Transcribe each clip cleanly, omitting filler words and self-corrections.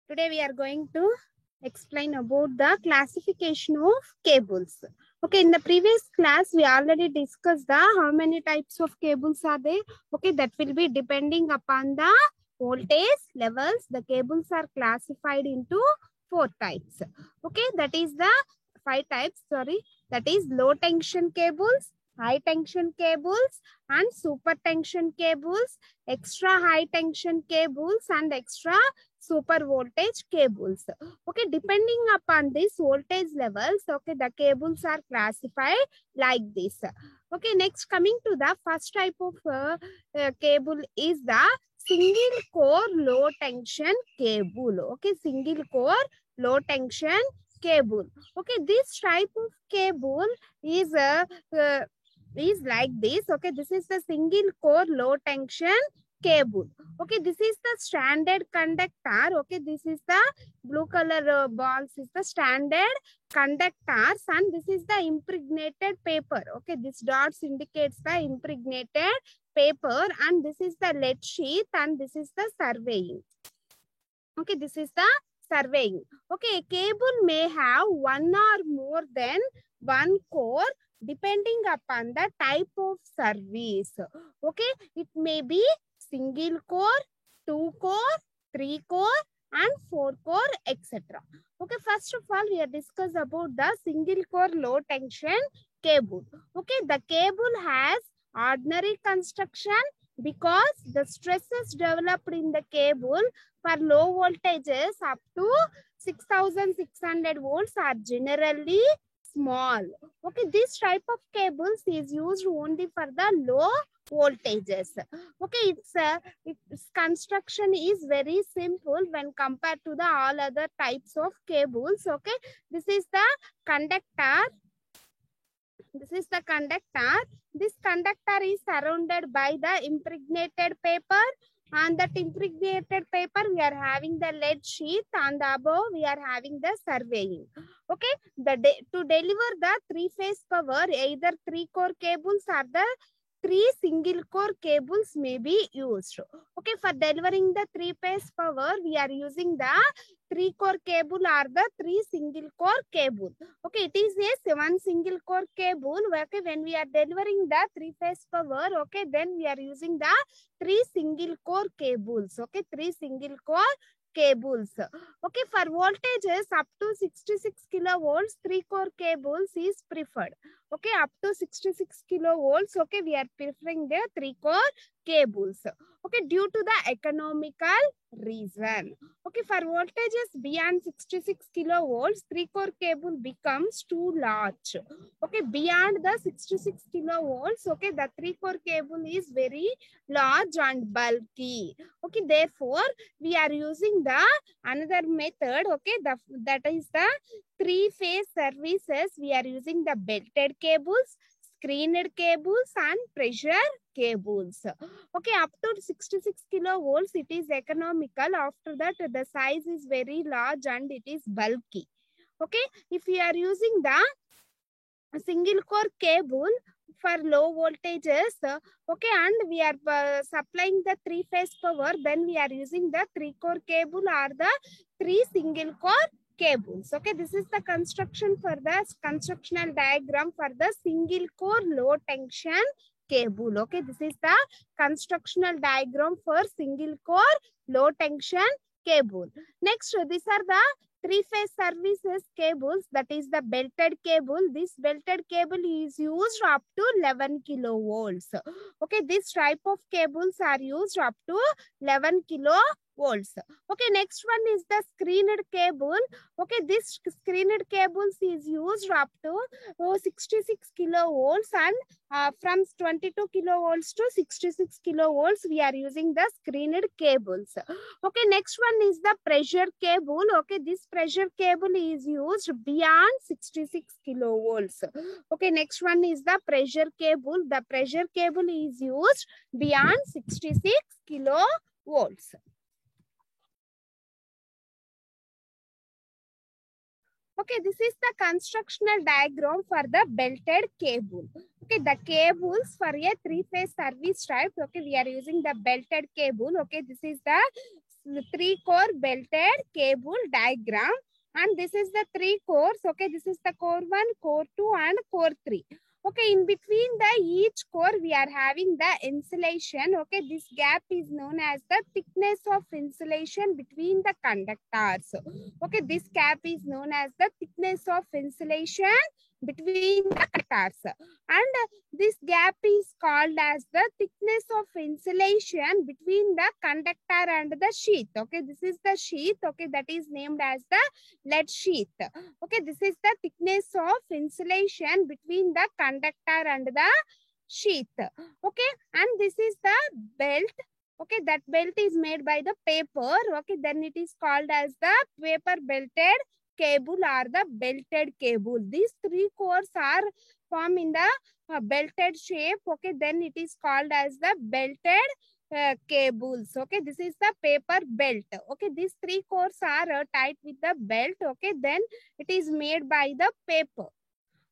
Today we are going to explain about the classification of cables. Okay, in the previous class we already discussed the how many types of cables are there. Okay, that will be depending upon the voltage levels. The cables are classified into 4 types. Okay, that is the 5 types. Sorry, that is low tension cables, high tension cables, and super tension cables, extra high tension cables, and extra super voltage cables. Okay, depending upon this voltage levels, okay, the cables are classified like this. Okay, next coming to the first type of cable is the single core low tension cable. Okay, single core low tension cable. Okay, this type of cable is is like this. Okay, this is the single core low tension cable. Okay, this is the standard conductor. Okay, this is the blue color balls is the standard conductors, and this is the impregnated paper. Okay, this dots indicates the impregnated paper, and this is the lead sheath, and this is the surveying. Okay, this is the surveying. Okay, a cable may have one or more than one core depending upon the type of service. Okay, it may be single core, 2 core, 3 core, and 4 core, etc. Okay, first of all, we are discuss about the single core low tension cable. Okay, the cable has ordinary construction because the stresses developed in the cable for low voltages up to 6600 volts are generally small. Okay, this type of cables is used only for the low voltages. Okay, its construction is very simple when compared to the all other types of cables. Okay, this is the conductor. This is the conductor. This conductor is surrounded by the impregnated paper. On that impregnated paper, we are having the lead sheath. On the above, we are having the surveying. Okay, to deliver the three-phase power, either 3-core cables or the 3 single core cables may be used. Okay, for delivering the 3-phase power, we are using the 3-core cable or the 3 single core cable. Okay, it is a 1 single core cable. Okay, when we are delivering the 3-phase power, okay, then we are using the 3 single core cables. Okay, 3 single core cables. Okay, for voltages up to 66 kilovolts, 3-core cables is preferred. Okay, up to 66 kilovolts, okay, we are preferring the 3-core cables. Okay, due to the economical reason. Okay, for voltages beyond 66 kilovolts, 3-core cable becomes too large. Okay, beyond the 66 kilovolts, okay, the 3-core cable is very large and bulky. Okay, therefore, we are using the another method. Okay, that is the 3-phase services. We are using the belted cables, screened cables, and pressure cables. Okay, up to 66 kilovolts, it is economical. After that, the size is very large and it is bulky. Okay, if we are using the single core cable for low voltages, okay, and we are supplying the 3-phase power, then we are using the 3-core cable or the 3 single core cables. Okay, this is the construction for the constructional diagram for the single core low tension cable. Okay, this is the constructional diagram for single core low tension cable. Next, these are the 3-phase services cables, that is the belted cable. This belted cable is used up to 11 kilovolts. Okay, this type of cables are used up to 11 kilovolts. Okay, next one is the screened cable. Okay, this screened cables is used up to 66 kilovolts, and from 22 kilovolts to 66 kilovolts, we are using the screened cables. Okay, next one is the pressure cable. Okay, this pressure cable is used beyond 66 kilovolts. Okay, next one is the pressure cable. The pressure cable is used beyond 66 kilovolts. Okay, this is the constructional diagram for the belted cable. Okay, the cables for a 3-phase service type. Okay, we are using the belted cable. Okay, this is the three core belted cable diagram. And this is the three cores. Okay, this is the core 1, core 2, and core 3. Okay, in between the each core, we are having the insulation. Okay, this gap is known as the thickness of insulation between the conductors. Okay, this gap is known as the thickness of insulation between the conductors. And this gap is called as the thickness of insulation between the conductor and the sheath. Okay, this is the sheath. Okay, that is named as the lead sheath. Okay, this is the thickness of insulation between the conductor and the sheath. Okay, and this is the belt. Okay, that belt is made by the paper. Okay, then it is called as the paper belted cable or the belted cable. These three cores are formed in the belted shape. Okay, then it is called as the belted cables. Okay, this is the paper belt. Okay, these three cores are tied with the belt. Okay, then it is made by the paper.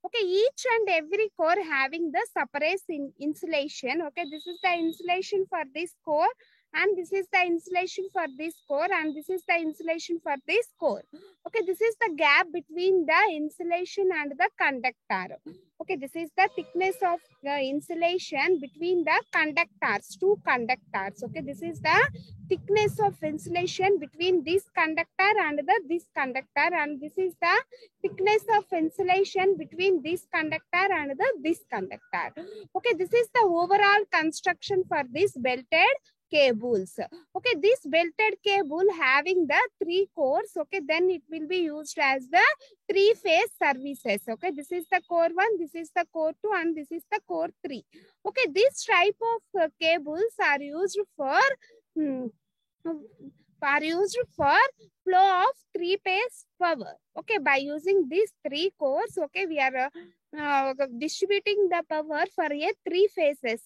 Okay, each and every core having the separate insulation. Okay, this is the insulation for this core, and this is the insulation for this core, and this is the insulation for this core. Okay, this is the gap between the insulation and the conductor. Okay, this is the thickness of the insulation between the conductors, two conductors. Okay, this is the thickness of insulation between this conductor and this conductor, and this is the thickness of insulation between this conductor and this conductor. Okay, this is the overall construction for this belted cables. Okay, this belted cable having the three cores. Okay, then it will be used as the three-phase services. Okay, this is the core 1, this is the core 2, and this is the core 3. Okay, this type of cables are used for flow of three-phase power. Okay, by using these three cores, okay, we are distributing the power for a three phases.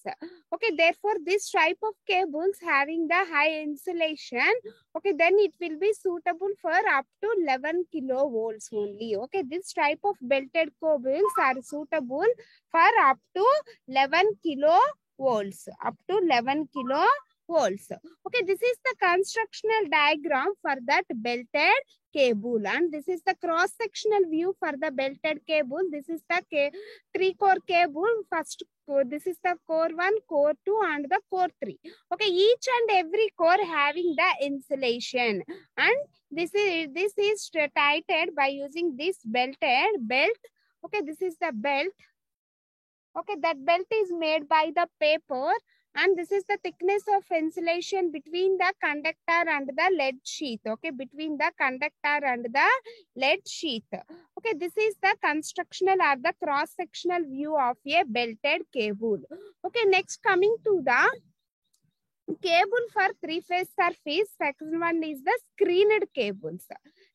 Okay, therefore this type of cables having the high insulation, okay, then it will be suitable for up to 11 kilovolts only. Okay, this type of belted cables are suitable for up to 11 kilovolts, up to 11 kilovolts. Okay, this is the constructional diagram for that belted cable, and this is the cross-sectional view for the belted cable. This is the three-core cable. First, this is the core 1, core 2, and the core 3. Okay, each and every core having the insulation, and this is tightened by using this belted belt. Okay, this is the belt. Okay, that belt is made by the paper, and this is the thickness of insulation between the conductor and the lead sheath. Okay, between the conductor and the lead sheath. Okay, this is the constructional or the cross-sectional view of a belted cable. Okay, next coming to the cable for three-phase surface. Second one is the screened cables.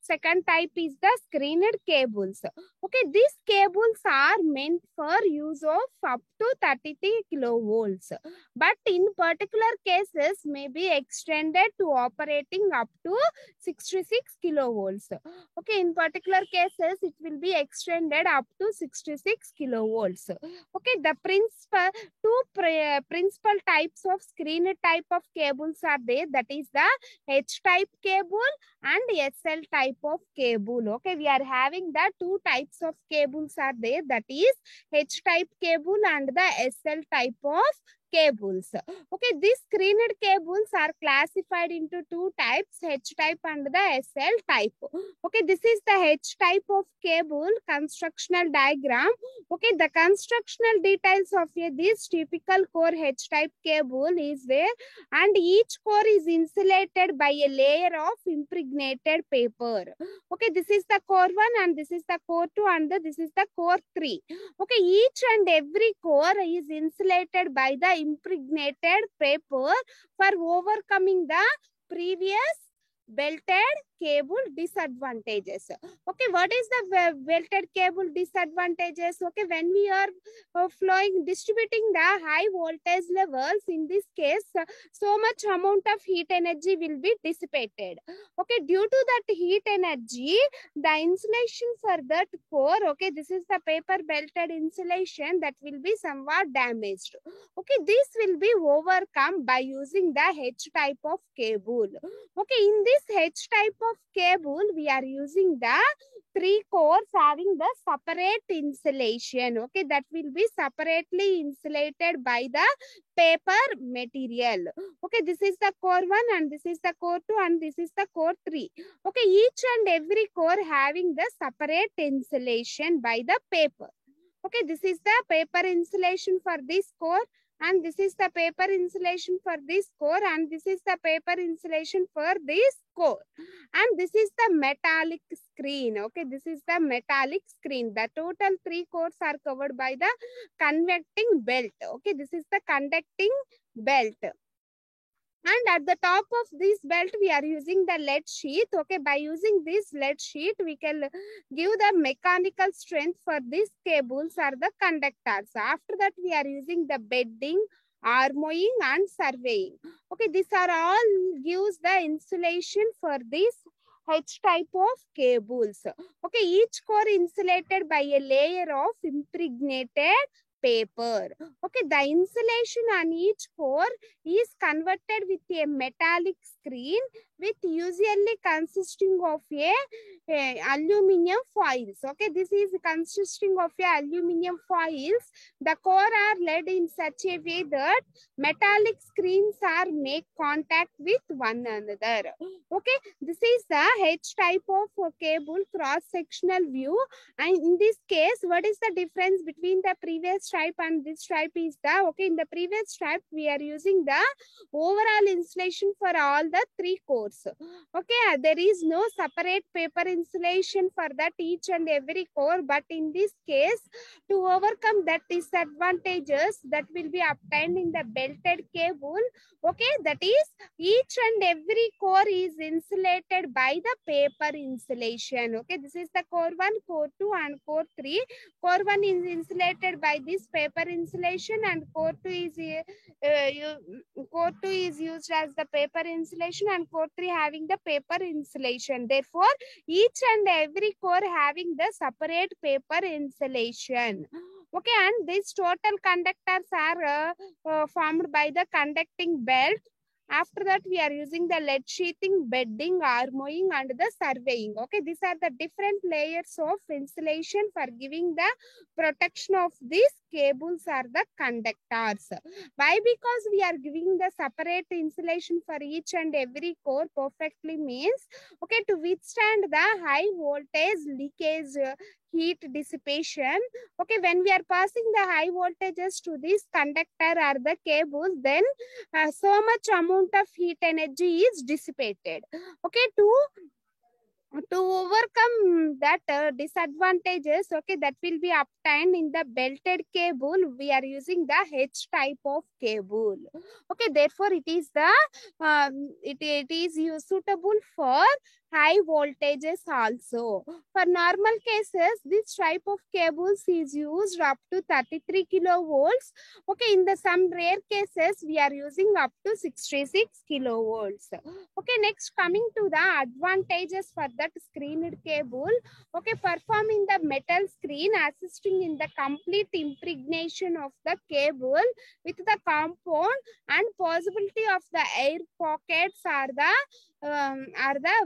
Second type is the screened cables. Okay, these cables are meant for use of up to 33 kilovolts, but in particular cases may be extended to operating up to 66 kilovolts. Okay, in particular cases it will be extended up to 66 kilovolts. Okay, the principal types of screened type of cables are there. That is the H-type cable and SL type of cable. Okay, we are having the two types of cables are there. That is H-type cable and the SL type of cables. Okay, these screened cables are classified into two types, H-type and the SL type. Okay, this is the H-type of cable constructional diagram. Okay, the constructional details of this typical core H-type cable is there, and each core is insulated by a layer of impregnated paper. Okay, this is the core 1, and this is the core 2, and this is the core 3. Okay, each and every core is insulated by the impregnated paper for overcoming the previous belted cable disadvantages. Okay, what is the belted cable disadvantages? Okay, when we are distributing the high voltage levels, in this case, so much amount of heat energy will be dissipated. Okay, due to that heat energy, the insulation for that core, okay, this is the paper belted insulation, that will be somewhat damaged. Okay, this will be overcome by using the H type of cable. Okay, in this H type of cable, we are using the 3 cores having the separate insulation. Okay, that will be separately insulated by the paper material. Okay, this is the core 1 and this is the core 2 and this is the core 3. Okay, each and every core having the separate insulation by the paper. Okay, this is the paper insulation for this core, and this is the paper insulation for this core, and this is the paper insulation for this core, and this is the metallic screen. Okay, this is the metallic screen. The total 3 cores are covered by the convecting belt. Okay, this is the conducting belt. And at the top of this belt, we are using the lead sheath. Okay, by using this lead sheath, we can give the mechanical strength for these cables or the conductors. After that, we are using the bedding, armoring, and surveying. Okay, these are all gives the insulation for this H type of cables. Okay, each core insulated by a layer of impregnated paper. Okay, the insulation on each core is converted with a metallic screen, with usually consisting of a aluminum foils. Okay, this is consisting of a aluminum foils. The core are laid in such a way that metallic screens are make contact with one another. Okay, this is the H type of cable cross-sectional view. And in this case, what is the difference between the previous type and this type is the, okay, in the previous type, we are using the overall insulation for all the 3 cores. Okay, there is no separate paper insulation for that each and every core, but in this case, to overcome that disadvantages that will be obtained in the belted cable, okay, that is each and every core is insulated by the paper insulation. Okay, this is the core 1, core 2 and core 3. Core 1 is insulated by this paper insulation, and core 2 is used as the paper insulation, and core 3 having the paper insulation. Therefore, each and every core having the separate paper insulation. Okay, and these total conductors are formed by the conducting belt. After that, we are using the lead sheathing, bedding, armoring, and the surveying. Okay, these are the different layers of insulation for giving the protection of these cables or the conductors. Why? Because we are giving the separate insulation for each and every core perfectly means, okay, to withstand the high voltage leakage, heat dissipation. Okay, when we are passing the high voltages to this conductor or the cables, then so much amount of heat energy is dissipated. Okay, to overcome that disadvantages, okay, that will be obtained in the belted cable, we are using the H type of cable. Okay, therefore it is the it is suitable for high voltages also. For normal cases, this type of cables is used up to 33 kilovolts. Okay, in the some rare cases, we are using up to 66 kilovolts. Okay, next coming to the advantages for that screened cable. Okay, performing the metal screen, assisting in the complete impregnation of the cable with the compound, and possibility of the air pockets are the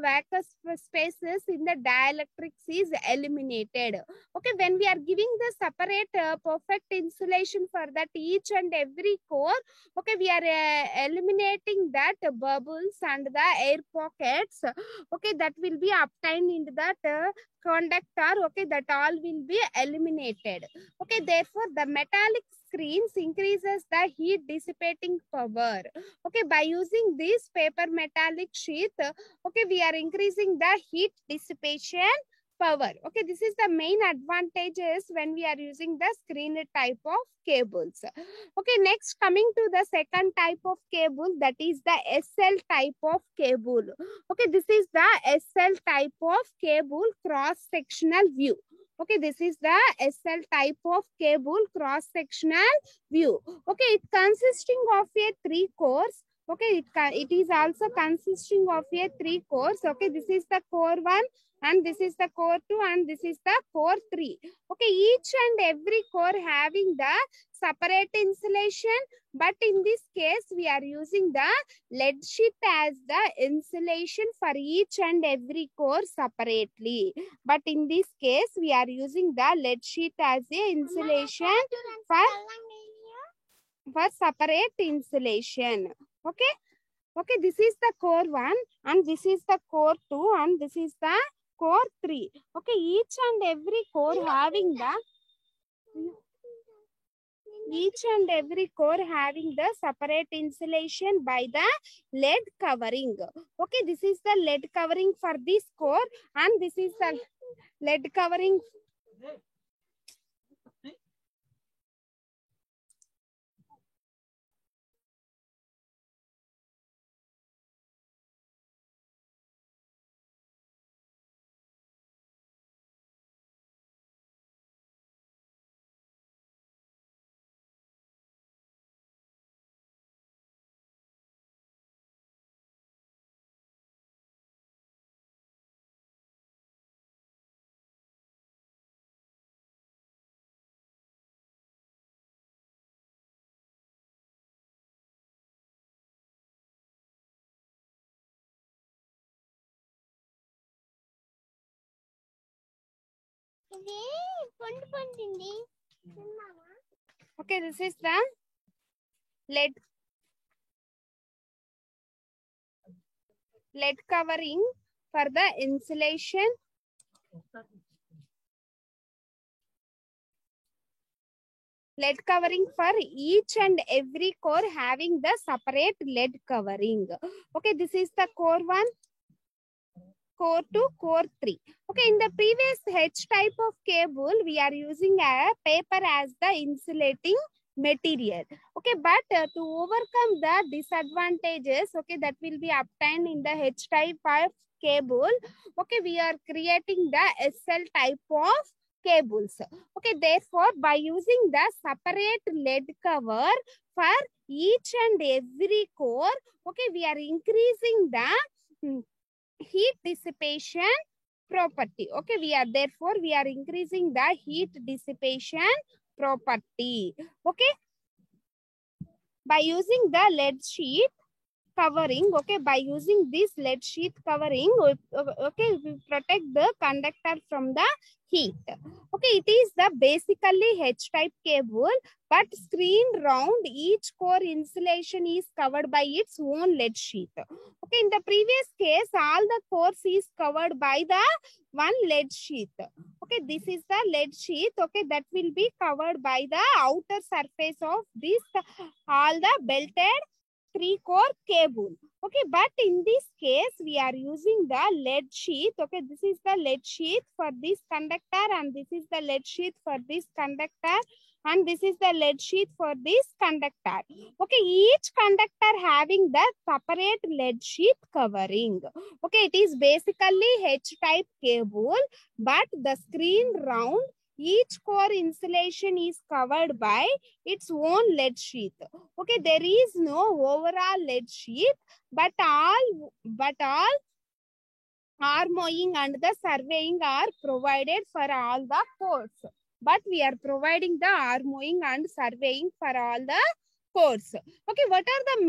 vacuum spaces in the dielectrics is eliminated. Okay, when we are giving the separate perfect insulation for that each and every core, okay, we are eliminating that bubbles and the air pockets. Okay, that will be obtained in that conductor. Okay, that all will be eliminated. Okay, therefore the metallic screens increases the heat dissipating power. Okay, by using this paper metallic sheath, okay, we are increasing the heat dissipation power. Okay, this is the main advantages when we are using the screen type of cables. Okay, next coming to the second type of cable, that is the SL type of cable. Okay, this is the SL type of cable cross sectional view. Okay, this is the SL type of cable cross sectional view. Okay, it consisting of a 3 cores. Okay, it is also consisting of a 3 cores. Okay, this is the core 1 and this is the core 2 and this is the core 3. Okay, each and every core having the separate insulation, but in this case we are using the lead sheet as the insulation for each and every core separately. But in this case we are using the lead sheet as a insulation for separate insulation. Okay. Okay, this is the core 1 and this is the core 2 and this is the core 3. Okay, each and every core having the separate insulation by the lead covering. Okay, this is the lead covering for this core and this is the lead covering. Okay, this is the lead covering for the insulation. Lead covering for each and every core having the separate lead covering. Okay, this is the core 1, core 2, core 3. Okay, in the previous H type of cable, we are using a paper as the insulating material. Okay, but to overcome the disadvantages, okay, that will be obtained in the H type of cable, okay, we are creating the SL type of cables. Okay, therefore, by using the separate lead cover for each and every core, okay, we are increasing the heat dissipation property. Okay, we are increasing the heat dissipation property. Okay, by using the lead sheet covering, okay, by using this lead sheet covering, okay, we protect the conductor from the heat. Okay, it is the basically H type cable, but screened round each core insulation is covered by its own lead sheet. Okay, in the previous case, all the cores is covered by the one lead sheet. Okay, this is the lead sheet. Okay, that will be covered by the outer surface of this all the belted 3-core cable. Okay, but in this case we are using the lead sheet. Okay, this is the lead sheet for this conductor and this is the lead sheet for this conductor and this is the lead sheet for this conductor. Okay, each conductor having the separate lead sheet covering. Okay, it is basically H type cable, but the screen round each core insulation is covered by its own lead sheet. Okay, there is no overall lead sheet, but all armoring and the surveying are provided for all the cores. But we are providing the armoring and surveying for all the cores. Okay, what are the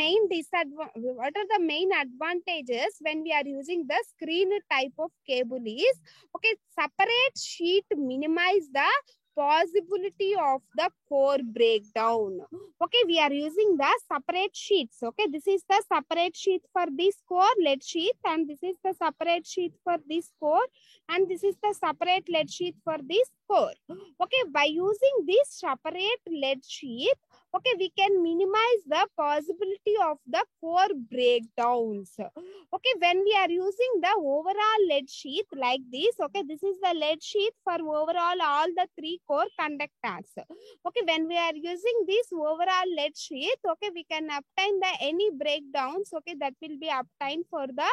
main advantages when we are using the screen type of cable is, okay, separate sheet minimize the possibility of the core breakdown. Okay, we are using the separate sheets. Okay, this is the separate sheet for this core lead sheet and this is the separate sheet for this core and this is the separate lead sheet for this core. Okay, by using this separate lead sheet, Okay, we can minimize the possibility of the core breakdowns. Okay, when we are using the overall lead sheath like this, okay, this is the lead sheath for overall all the 3 core conductors. Okay, when we are using this overall lead sheath, okay, we can obtain the any breakdowns, okay, that will be obtained for the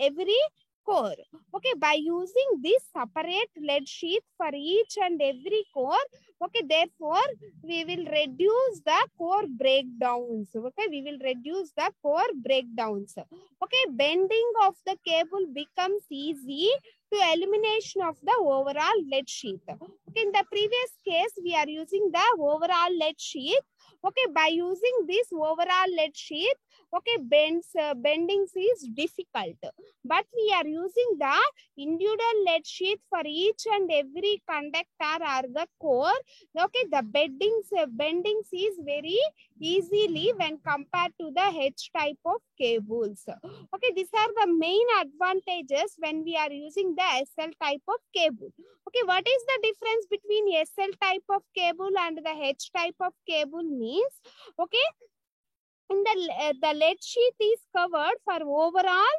every core. Okay, by using this separate lead sheath for each and every core, okay, therefore we will reduce the core breakdowns. Okay, we will reduce the core breakdowns. Okay, bending of the cable becomes easy to elimination of the overall lead sheath. Okay, in the previous case we are using the overall lead sheath. Okay, by using this overall lead sheath, okay, bendings is difficult, but we are using the individual lead sheath for each and every conductor or the core. Okay, the bendings is very easily when compared to the H type of cables. Okay, these are the main advantages when we are using the SL type of cable. Okay, what is the difference between SL type of cable and the H type of cable means? Okay, in the lead sheath is covered for overall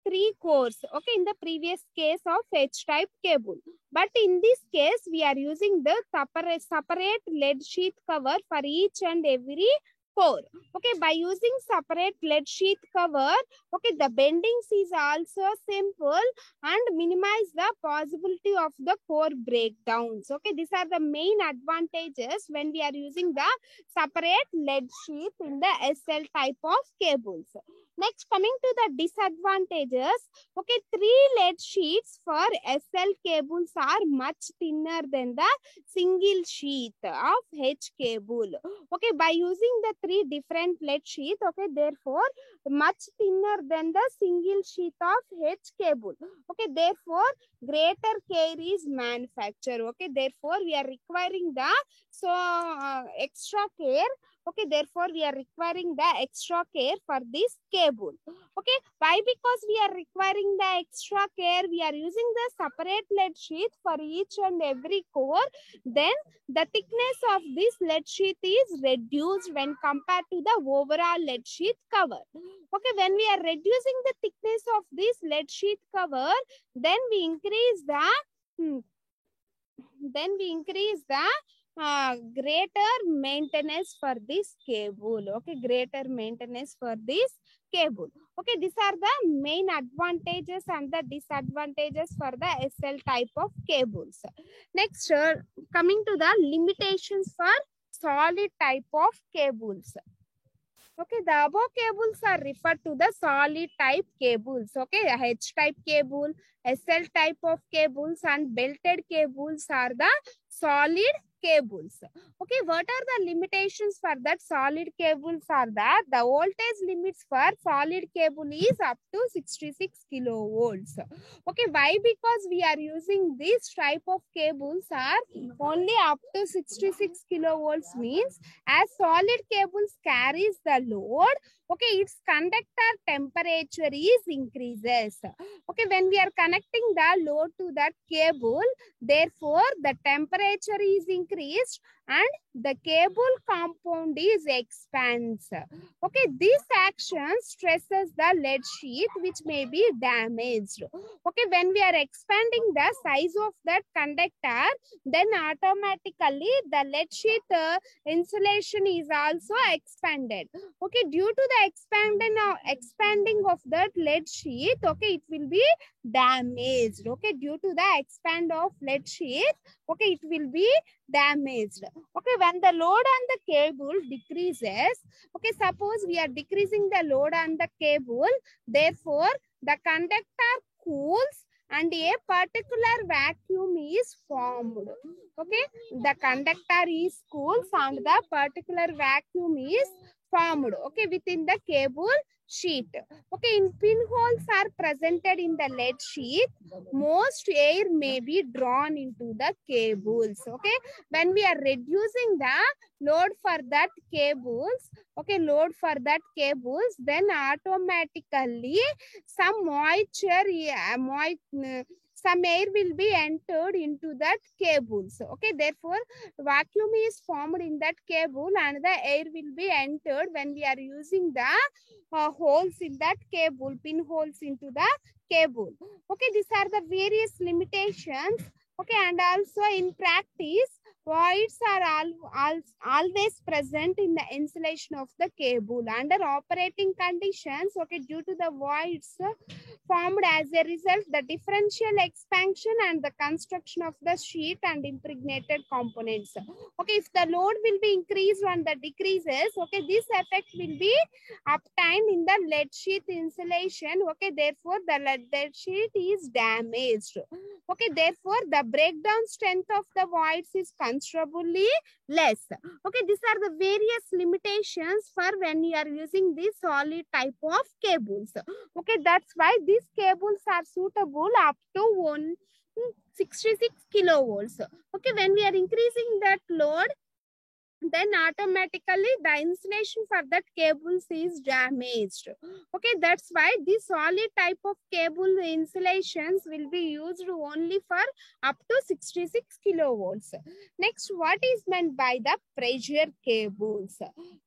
3 cores. Okay, in the previous case of H type cable, but in this case we are using the separate lead sheath cover for each and every core. Okay, by using separate lead sheath cover, okay, the bendings is also simple and minimize the possibility of the core breakdowns. Okay, these are the main advantages when we are using the separate lead sheath in the SL type of cables. Next, coming to the disadvantages, okay, 3 lead sheets for SL cables are much thinner than the single sheath of H cable. Okay, by using the 3 different lead sheets, okay, therefore much thinner than the single sheath of H cable. Okay, therefore greater care is manufactured. Okay, therefore we are requiring the extra care. Okay, therefore we are requiring the extra care for this cable. Okay, why? Because we are requiring the extra care, we are using the separate lead sheath for each and every core. Then the thickness of this lead sheath is reduced when compared to the overall lead sheath cover. Okay, when we are reducing the thickness of this lead sheath cover, then we increase the greater maintenance for this cable. Okay, greater maintenance for this cable. Okay, these are the main advantages and the disadvantages for the SL type of cables. Next, coming to the limitations for solid type of cables. Okay, the above cables are referred to the solid type cables. Okay, H type cable, SL type of cables and belted cables are the solid cables. Okay, what are the limitations for that solid cables are that the voltage limits for solid cable is up to 66 kilovolts. Okay, why? Because we are using this type of cables are only up to 66 kilovolts means as solid cables carries the load, okay, its conductor temperature is increases. Okay, when we are connecting the load to that cable, therefore the temperature is increased and the cable compound is expands. Okay, this action stresses the lead sheath which may be damaged. Okay, when we are expanding the size of that conductor, then automatically the lead sheath insulation is also expanded. Okay, due to the expanding of that lead sheath, okay, it will be damaged. Okay, due to the expand of lead sheath, okay, it will be damaged. Okay, when the load on the cable decreases, okay, suppose we are decreasing the load on the cable, therefore the conductor cools and a particular vacuum is formed. Okay, the conductor is cools and the particular vacuum is formed, okay, within the cable sheet. Okay, in pinholes are presented in the lead sheet, most air may be drawn into the cables. Okay, when we are reducing the load for that cables, okay, load for that cables, then automatically some some air will be entered into that cables. Okay, therefore vacuum is formed in that cable and the air will be entered when we are using the holes in that cable, pin holes into the cable. Okay, these are the various limitations. Okay, and also in practice, voids are always present in the insulation of the cable. Under operating conditions, okay, due to the voids formed as a result, the differential expansion and the construction of the sheet and impregnated components. Okay, if the load will be increased and the decreases, okay, this effect will be obtained in the lead sheath insulation. Okay, therefore the lead sheet is damaged. Okay, therefore the breakdown strength of the voids is considerably less. Okay, these are the various limitations for when you are using this solid type of cables. Okay, that's why these cables are suitable up to 166 kilovolts. Okay, when we are increasing that load, then automatically the insulation for that cables is damaged. Okay, that's why this solid type of cable insulations will be used only for up to 66 kilovolts. Next, what is meant by the pressure cables?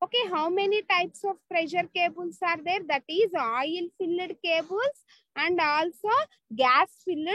Okay, how many types of pressure cables are there? That is oil filled cables and also gas filled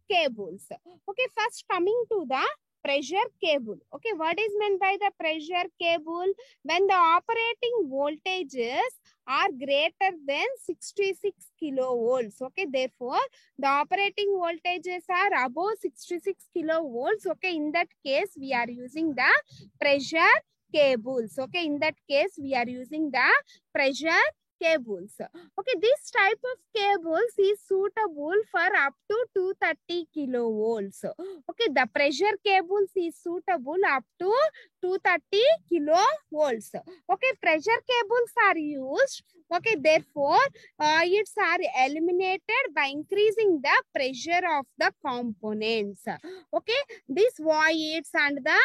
cables. Okay, first coming to the pressure cable. Okay, what is meant by the pressure cable? When the operating voltages are greater than 66 kilovolts. Okay, therefore the operating voltages are above 66 kilovolts. Okay, in that case we are using the pressure cables. Okay, in that case we are using the pressure cables. Okay, this type of cables is suitable for up to 230 kilovolts. Okay, the pressure cables is suitable up to 230 kilovolts. Okay, pressure cables are used. Okay, therefore voids are eliminated by increasing the pressure of the components. Okay, these voids and the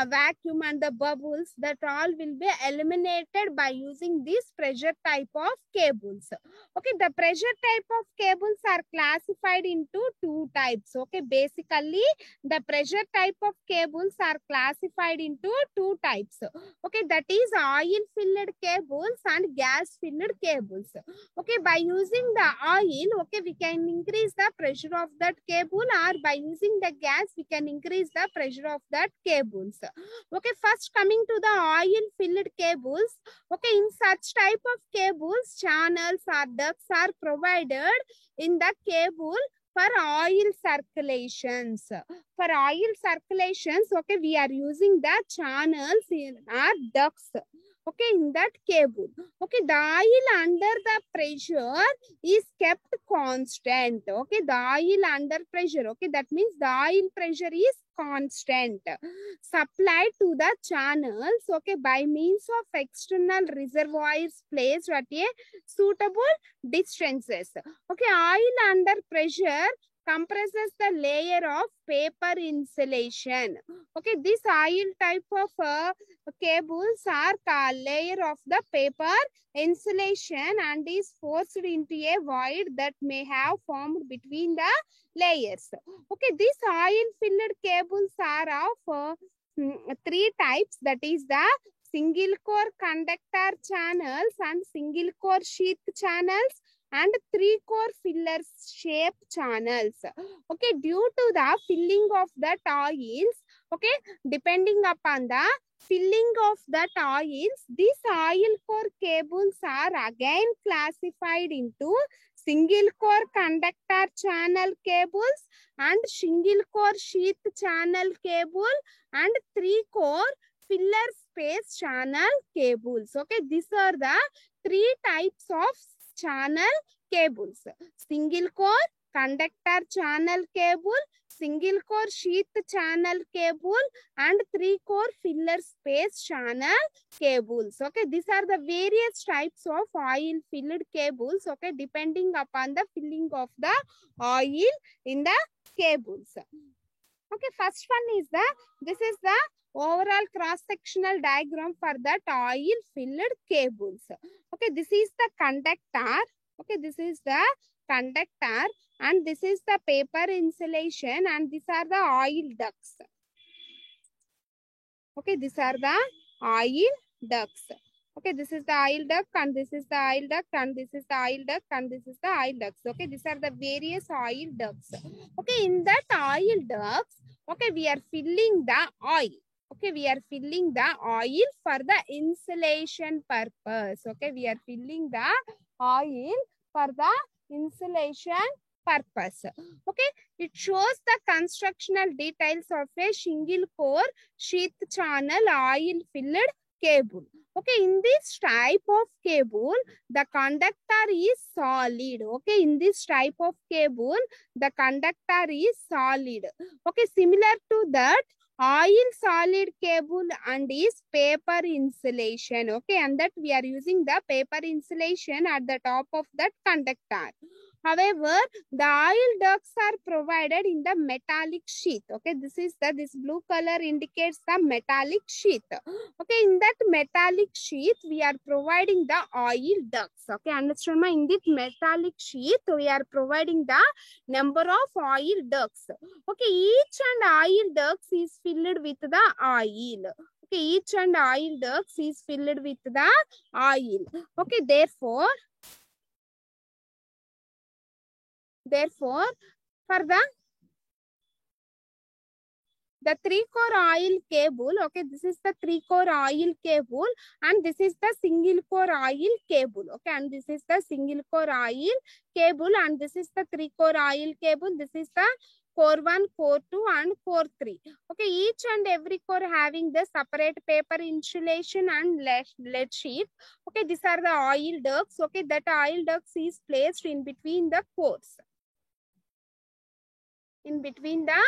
vacuum and the bubbles, that all will be eliminated by using this pressure type of cables. Okay, the pressure type of cables are classified into two types. Okay, basically the pressure type of cables are classified into two types. Okay, that is oil filled cables and gas filled cables. Okay, by using the oil, okay, we can increase the pressure of that cable, or by using the gas we can increase the pressure of that cables. Okay, first coming to the oil filled cables. Okay, in such type of cables, channels or ducts are provided in the cable for oil circulations. For oil circulations, okay, we are using the channels in our ducts. Okay, in that cable. Okay, the oil under the pressure is kept constant. Okay, the oil under pressure. Okay, that means the oil pressure is constant. Supplied to the channels, okay, by means of external reservoirs placed at a suitable distances. Okay, oil under pressure compresses the layer of paper insulation. Okay, this oil type of cables are called layer of the paper insulation and is forced into a void that may have formed between the layers. Okay, these oil filled cables are of three types, that is the single core conductor channels and single core sheath channels and three core filler shape channels. Okay, due to the filling of that oils, okay, depending upon the filling of that oils, these oil core cables are again classified into single core conductor channel cables and single core sheath channel cable and three core filler space channel cables. Okay, these are the three types of channel cables: single core conductor channel cable, single core sheath channel cable, and three core filler space channel cables. Okay, these are the various types of oil filled cables. Okay, depending upon the filling of the oil in the cables. Okay, first one is this is the overall cross-sectional diagram for that oil filled cables. Okay, this is the conductor. Okay, this is the conductor and this is the paper insulation, and these are the oil ducts. Okay, these are the oil ducts. Okay, this is the oil duct, and this is the oil duct, and this is the oil duct, and this is the oil ducts. Okay, these are the various oil ducts. Okay, in that oil ducts, okay, we are filling the oil. Okay, we are filling the oil for the insulation purpose. Okay, we are filling the oil for the insulation purpose. Okay, it shows the constructional details of a single core sheath channel oil filled cable. Okay, in this type of cable, the conductor is solid. Okay, in this type of cable, the conductor is solid. Okay, similar to that, oil solid cable and is paper insulation. Okay, and that we are using the paper insulation at the top of that conductor. However, the oil ducts are provided in the metallic sheath. Okay, this blue color indicates the metallic sheath. Okay, in that metallic sheath, we are providing the oil ducts. Okay, understand ma? In this metallic sheath, we are providing the number of oil ducts. Okay, each and oil ducts is filled with the oil. Okay, each and oil ducts is filled with the oil. Okay, therefore, for the 3-core oil cable, okay, this is the 3-core oil cable, and this is the single core oil cable. Okay, and this is the single core oil cable, and this is the 3-core oil cable. This is the core 1, core 2, and core 3. Okay, each and every core having the separate paper insulation and lead sheet. Okay, these are the oil ducts. Okay, that oil ducts is placed in between the cores. In between the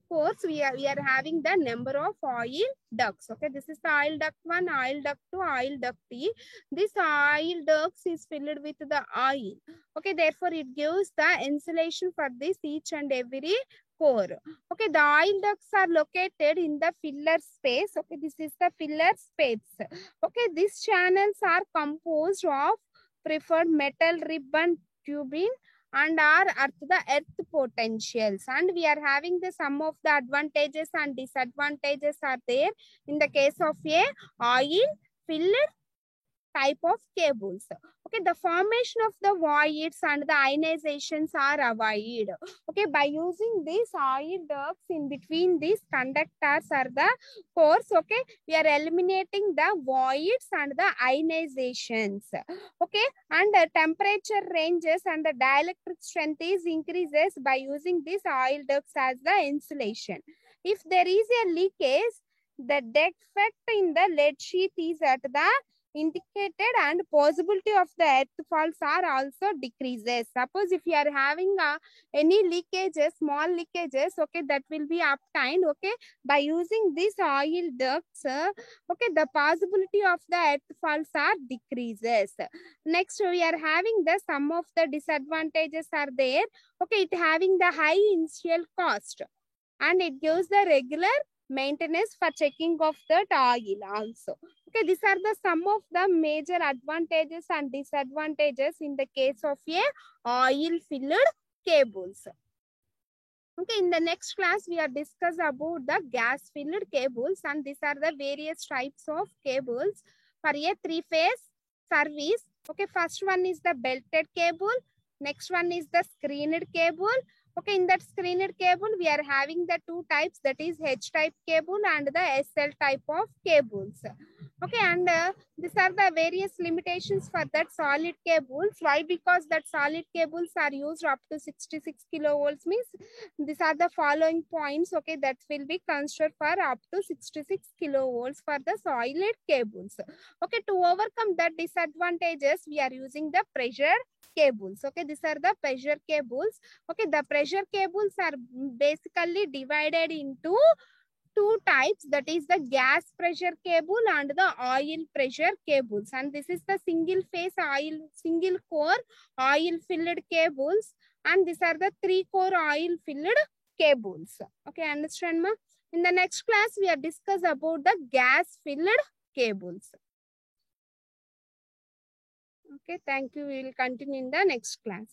cores, we are having the number of oil ducts. Okay, this is the oil duct 1, oil duct 2, oil duct 3. This oil ducts is filled with the oil. Okay, therefore it gives the insulation for this each and every core. Okay, the oil ducts are located in the filler space. Okay, this is the filler space. Okay, these channels are composed of preferred metal ribbon tubing and are at the earth potentials, and we are having the sum of the advantages and disadvantages are there in the case of a oil filled type of cables. Okay, the formation of the voids and the ionizations are avoided. Okay, by using these oil ducts in between these conductors or the cores, okay, we are eliminating the voids and the ionizations. Okay, and the temperature ranges and the dielectric strength is increases by using these oil ducts as the insulation. If there is a leakage, the defect in the lead sheath is at the indicated, and possibility of the earth falls are also decreases. Suppose if you are having any leakages, small leakages, okay, that will be obtained, okay, by using these oil ducts. Okay, the possibility of the earth falls are decreases. Next, we are having the some of the disadvantages are there. Okay, it having the high initial cost, and it gives the regular maintenance for checking of that oil also. Okay, these are the some of the major advantages and disadvantages in the case of a oil filled cables. Okay, in the next class, we are discuss about the gas filled cables, and these are the various types of cables for a 3-phase service. Okay, first one is the belted cable. Next one is the screened cable. Okay, in that screened cable, we are having the 2 types, that is H-type cable and the SL type of cables. Okay, and these are the various limitations for that solid cables. Why? Because that solid cables are used up to 66 kilovolts, means these are the following points, okay, that will be considered for up to 66 kilovolts for the solid cables. Okay, to overcome that disadvantages, we are using the pressure cables. Okay, these are the pressure cables. Okay, the pressure cables are basically divided into 2 types, that is the gas pressure cable and the oil pressure cables, and this is the single core oil filled cables, and these are the 3-core oil filled cables. Okay, understand ma? In the next class, we are discuss about the gas filled cables. Okay, thank you. We will continue in the next class.